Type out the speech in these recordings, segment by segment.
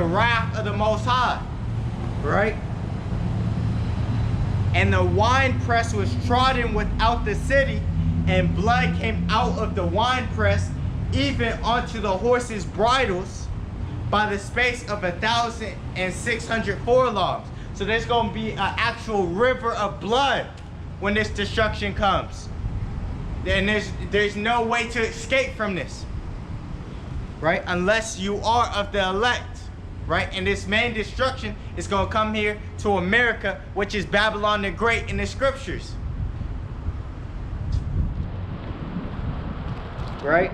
wrath of the Most High, right? And the winepress was trodden without the city, and blood came out of the winepress, even onto the horses' bridles, by the space of 1,600 furlongs. So there's going to be an actual river of blood when this destruction comes. And there's no way to escape from this, right? Unless you are of the elect, right? And this main destruction is going to come here to America, which is Babylon the Great in the scriptures, right?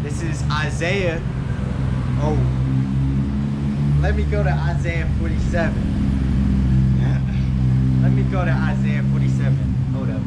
This is Isaiah. Oh, let me go to Isaiah 47. Let me go to Isaiah 47. Hold up.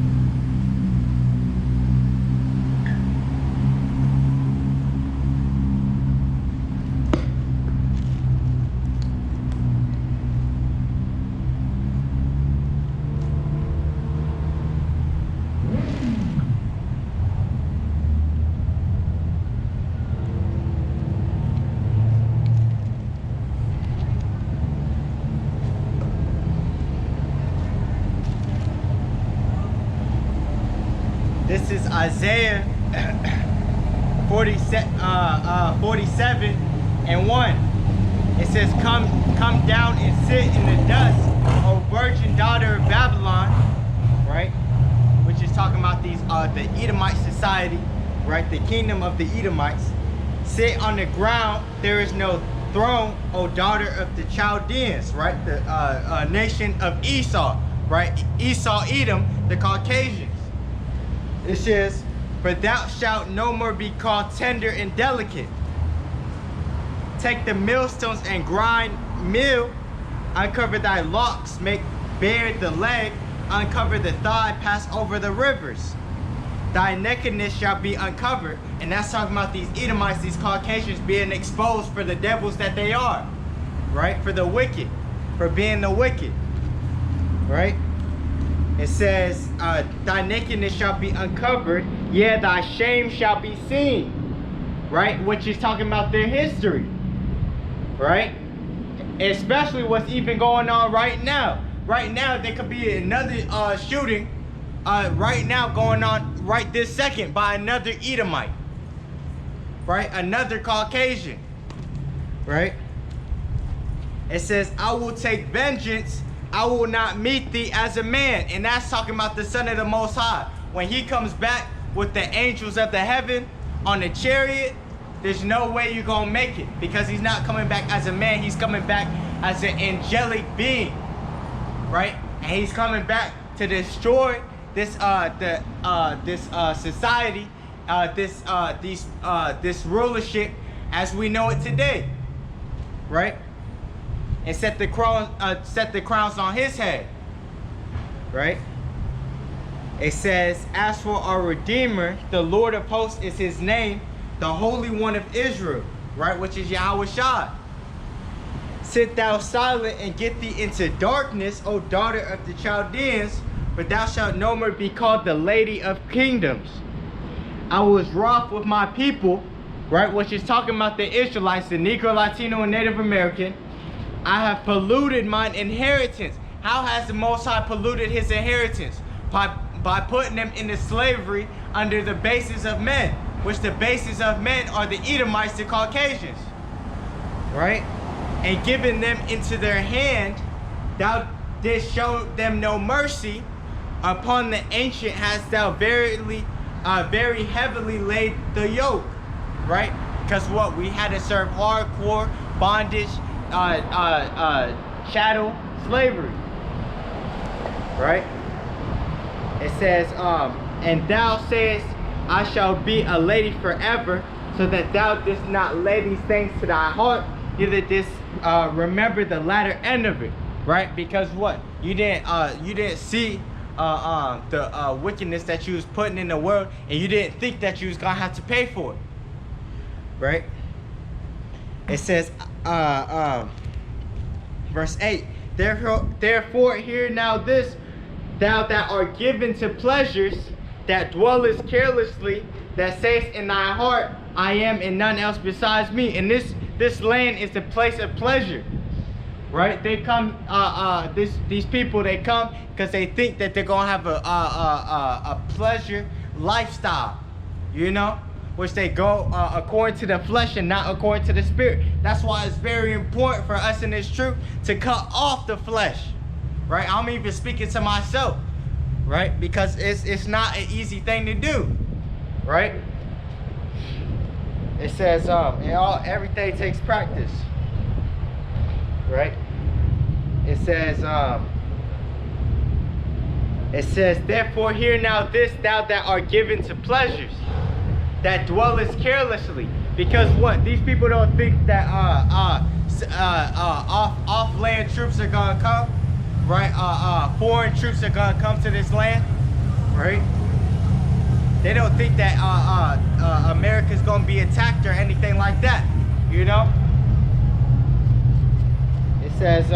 This is Isaiah 47 and 1. It says, come down and sit in the dust, O virgin daughter of Babylon, right? Which is talking about these the Edomite society, right? The kingdom of the Edomites. Sit on the ground, there is no throne, O daughter of the Chaldeans, right? The nation of Esau, right? Esau, Edom, the Caucasians. It says, for thou shalt no more be called tender and delicate. Take the millstones and grind meal, uncover thy locks, make bare the leg, uncover the thigh, pass over the rivers. Thy nakedness shall be uncovered. And that's talking about these Edomites, these Caucasians being exposed for the devils that they are, right? For the wicked, for being the wicked, right? It says, thy nakedness shall be uncovered, yeah, thy shame shall be seen, right? Which is talking about their history, right? Especially what's even going on right now. Right now, there could be another shooting right now going on right this second by another Edomite, right? Another Caucasian, right? It says, I will take vengeance, I will not meet thee as a man. And that's talking about the Son of the Most High. When he comes back with the angels of the heaven on the chariot, there's no way you're going to make it. Because he's not coming back as a man. He's coming back as an angelic being. Right? And he's coming back to destroy this society, this rulership as we know it today. Right? And set the crowns on his head, right? It says, as for our Redeemer, the Lord of hosts is his name, the Holy One of Israel, right? Which is Yahawashi. Sit thou silent and get thee into darkness, O daughter of the Chaldeans, for thou shalt no more be called the Lady of Kingdoms. I was wroth with my people, right? Which is talking about the Israelites, the Negro, Latino, and Native American. I have polluted mine inheritance. How has the Most High polluted his inheritance? by putting them into slavery under the basis of men, which the basis of men are the Edomites, the Caucasians, right? And giving them into their hand, thou didst show them no mercy. Upon the ancient hast thou very heavily laid the yoke, right? Because what? We had to serve hardcore bondage, chattel slavery, right? It says, and thou sayest, I shall be a lady forever, so that thou didst not lay these things to thy heart, neither didst remember the latter end of it, right? Because what? You didn't see the wickedness that you was putting in the world, and you didn't think that you was gonna have to pay for it, right? It says, verse 8, therefore hear now this, thou that art given to pleasures, that dwellest carelessly, that sayest in thy heart, I am and none else besides me. And this land is the place of pleasure, right? They come, these people, they come because they think that they're gonna have a pleasure lifestyle, you know, which they go according to the flesh and not according to the spirit. That's why it's very important for us in this truth to cut off the flesh, right? I'm even speaking to myself, right? Because it's not an easy thing to do, right? It says everything takes practice, right? It says, therefore hear now this, thou that art given to pleasures, that dwellest carelessly. Because what? These people don't think that off-land troops are gonna come, right? Foreign troops are gonna come to this land, right? They don't think that America's gonna be attacked or anything like that, you know? It says,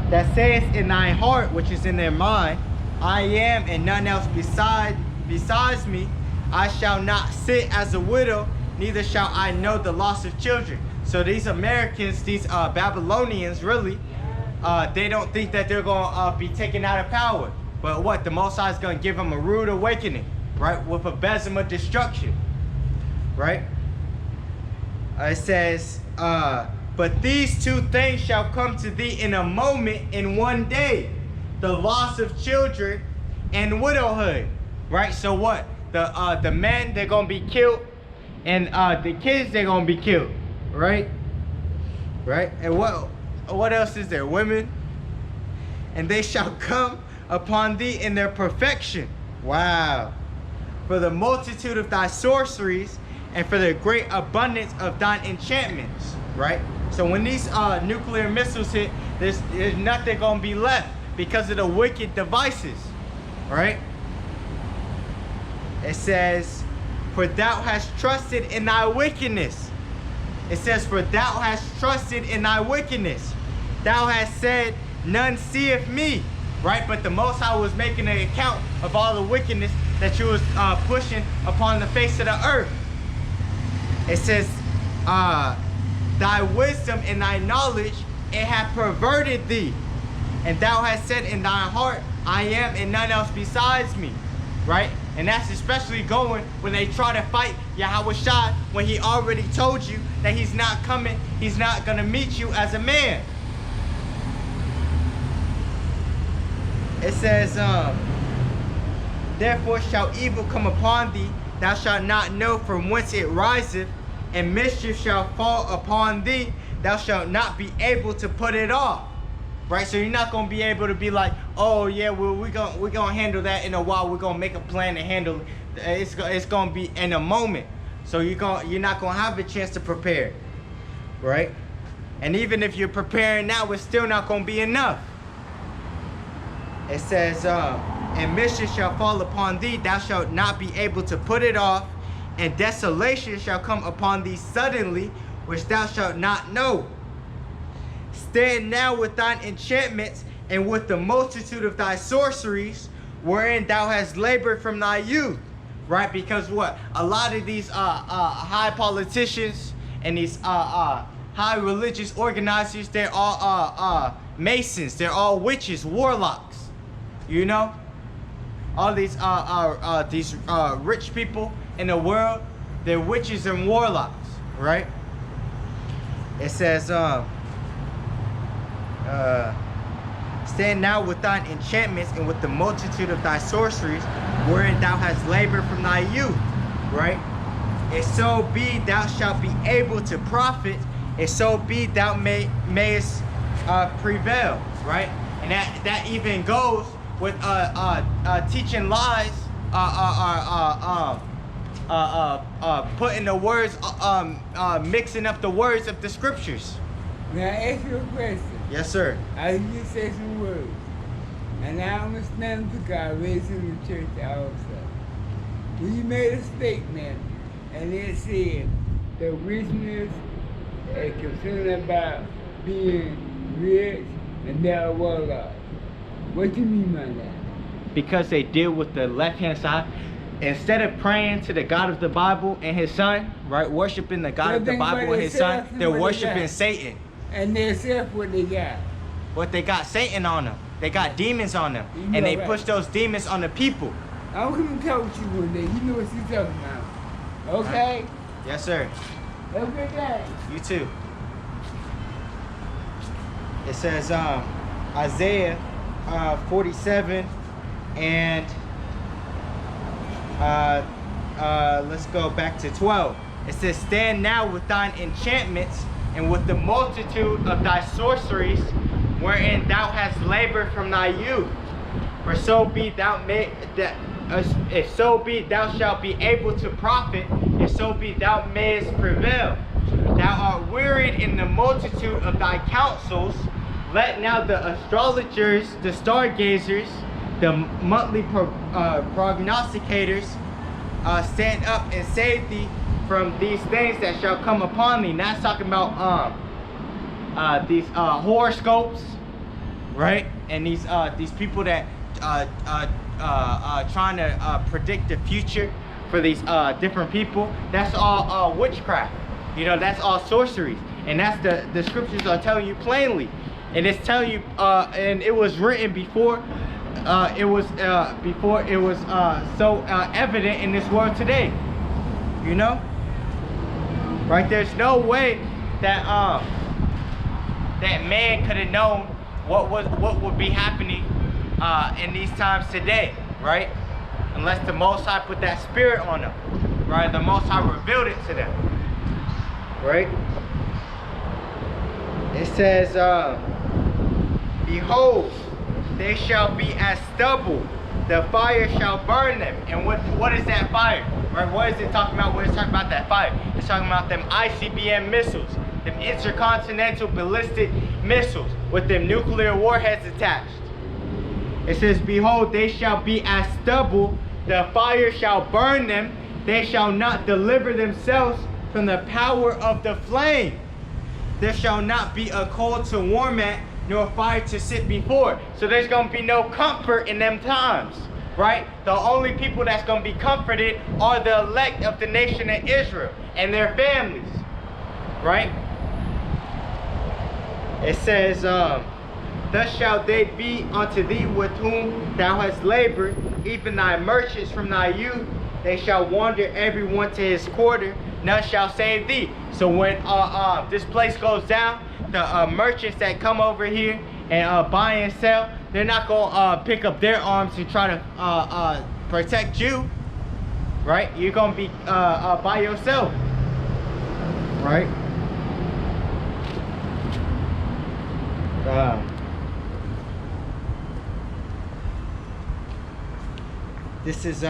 that saith in thy heart, which is in their mind, I am and none else besides me. I shall not sit as a widow, neither shall I know the loss of children. So these Americans, these Babylonians, really, they don't think that they're gonna be taken out of power. But what? The Most High is gonna give them a rude awakening, right? With a besom of destruction, right? It says, but these two things shall come to thee in a moment, in one day, the loss of children and widowhood, right? So what? The men, they're gonna be killed, and the kids, they're gonna be killed, right? Right? And what else is there? Women, and they shall come upon thee in their perfection. Wow. For the multitude of thy sorceries, and for the great abundance of thine enchantments, right? So when these nuclear missiles hit, there's nothing gonna be left because of the wicked devices, right? It says, for thou hast trusted in thy wickedness. It says, for thou hast trusted in thy wickedness. Thou hast said, none seeth me, right? But the Most High was making an account of all the wickedness that you was pushing upon the face of the earth. It says, thy wisdom and thy knowledge, it hath perverted thee. And thou hast said in thine heart, I am and none else besides me, right? And that's especially going when they try to fight Yahawashi, when he already told you that he's not coming, he's not gonna meet you as a man. It says, therefore shall evil come upon thee, thou shalt not know from whence it riseth, and mischief shall fall upon thee, thou shalt not be able to put it off. Right? So you're not gonna be able to be like, oh yeah, well we're gonna handle that in a while, we're gonna make a plan to handle it. It's gonna be in a moment. So you're not gonna have a chance to prepare. Right? And even if you're preparing now, it's still not gonna be enough. It says, and mischief shall fall upon thee, thou shalt not be able to put it off, and desolation shall come upon thee suddenly, which thou shalt not know. Stand now with thine enchantments, and with the multitude of thy sorceries, wherein thou hast labored from thy youth. Right? Because what? A lot of these high politicians and these high religious organizers, they're all masons, they're all witches, warlocks, you know? all these rich people in the world, they're witches and warlocks, right? It says, stand now with thine enchantments and with the multitude of thy sorceries, wherein thou hast labored from thy youth, right? If so be thou shalt be able to profit, if so be thou mayest prevail, right? And that even goes with teaching lies, putting the words, mixing up the words of the scriptures. Now I ask you a question. Yes, sir. I just say some words. And I understand the God raised in the church also. When you made a statement and it said the richness is concerned about being rich and they're warlocks. What do you mean by that? Because they deal with the left-hand side. Instead of praying to the God of the Bible and his son, right, worshiping the God of the Bible and his son, they're worshiping Satan. And they self what they got. What they got Satan on them. They got demons on them. And they push those demons on the people. I'm going to talk with you one day. You know what you're talking about. Okay? Yes, sir. Have a good day. You too. It says Isaiah 47 and let's go back to 12. It says, stand now with thine enchantments and with the multitude of thy sorceries, wherein thou hast labored from thy youth. For so be thou if so be thou shalt be able to profit, if so be thou mayest prevail. Thou art wearied in the multitude of thy counsels. Let now the astrologers, the stargazers, the monthly prognosticators stand up and save thee from these things that shall come upon thee. Now it's talking about these horoscopes, right? And these people that trying to predict the future for these different people. That's all witchcraft. You know, that's all sorceries. And that's the scriptures are telling you plainly. And it's telling you, and it was written before it was so evident in this world today. You know, right? There's no way that that man could have known what would be happening in these times today, right? Unless the Most High put that spirit on them, right? The Most High revealed it to them, right? It says, behold, they shall be as stubble, the fire shall burn them. And what is that fire? Right? What is it talking about when it's talking about that fire? It's talking about them ICBM missiles, them intercontinental ballistic missiles with them nuclear warheads attached. It says, behold, they shall be as stubble, the fire shall burn them, they shall not deliver themselves from the power of the flame. There shall not be a coal to warm at, nor fire to sit before. So there's going to be no comfort in them times, right? The only people that's going to be comforted are the elect of the nation of Israel and their families, right? It says, thus shall they be unto thee with whom thou hast labored, even thy merchants from thy youth. They shall wander every one to his quarter, none shall save thee. So when this place goes down, the merchants that come over here and buy and sell, they're not gonna pick up their arms to try to protect you, right? You're gonna be by yourself, right? This is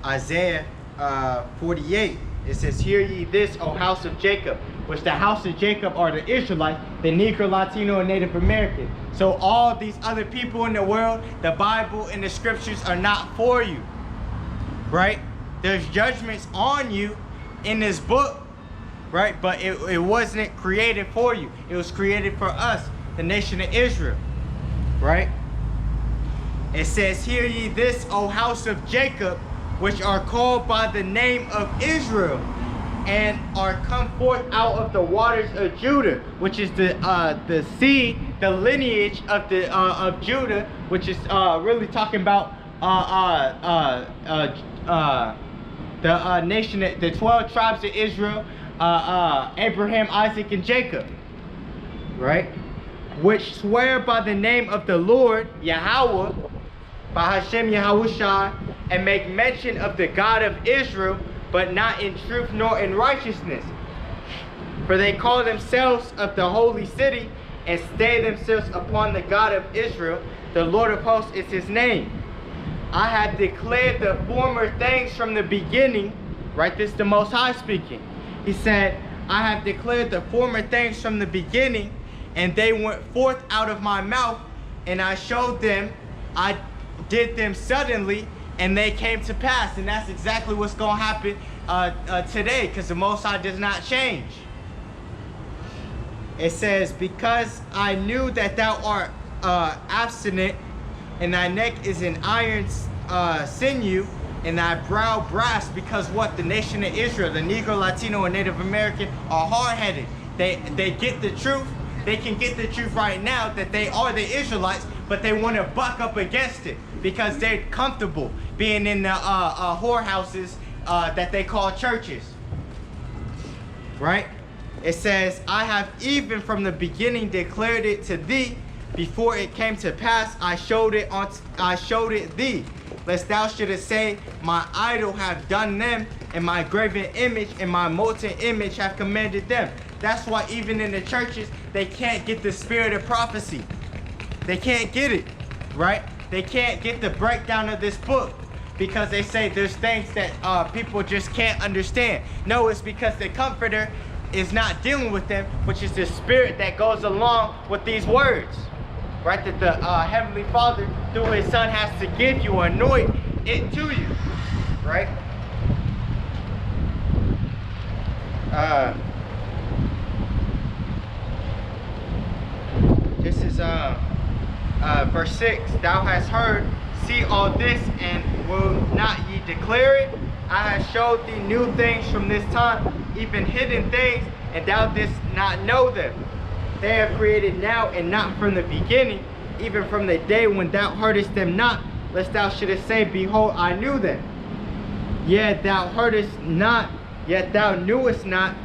Isaiah 48. It says, hear ye this, O house of Jacob, which the house of Jacob are the Israelites, the Negro, Latino, and Native American. So all these other people in the world, the Bible and the scriptures are not for you, right? There's judgments on you in this book, right? But it wasn't created for you. It was created for us, the nation of Israel, right? It says, hear ye this, O house of Jacob, which are called by the name of Israel, and are come forth out of the waters of Judah, which is the seed, the lineage of Judah, which is really talking about the nation, the 12 tribes of Israel, Abraham, Isaac, and Jacob, right? Which swear by the name of the Lord, Yahawah, by Hashem Yahawashi, and make mention of the God of Israel, but not in truth nor in righteousness. For they call themselves of the holy city, and stay themselves upon the God of Israel. The Lord of hosts is his name. I have declared the former things from the beginning. Right, this is the Most High speaking. He said, I have declared the former things from the beginning, and they went forth out of my mouth, and I showed them, I did them suddenly, and they came to pass. And that's exactly what's going to happen today, because the Most High does not change. It says, because I knew that thou art abstinent, and thy neck is an iron sinew, and thy brow brass, because what? The nation of Israel, the Negro, Latino, and Native American are hard-headed. They get the truth. They can get the truth right now that they are the Israelites, but they want to buck up against it because they're comfortable being in the whorehouses that they call churches. Right? It says, I have even from the beginning declared it to thee. Before it came to pass, I showed it thee, lest thou shouldest say, my idol have done them, and my graven image and my molten image have commanded them. That's why even in the churches, they can't get the spirit of prophecy. They can't get it, right? They can't get the breakdown of this book because they say there's things that people just can't understand. No, it's because the Comforter is not dealing with them, which is the spirit that goes along with these words. Right, that the Heavenly Father through his Son has to give you, anoint it to you, right? This is verse 6. Thou hast heard, see all this, and will not ye declare it? I have showed thee new things from this time, even hidden things, and thou didst not know them. They are created now, and not from the beginning, even from the day when thou heardest them not, lest thou shouldest say, behold, I knew them. Yet thou heardest not, yet thou knewest not,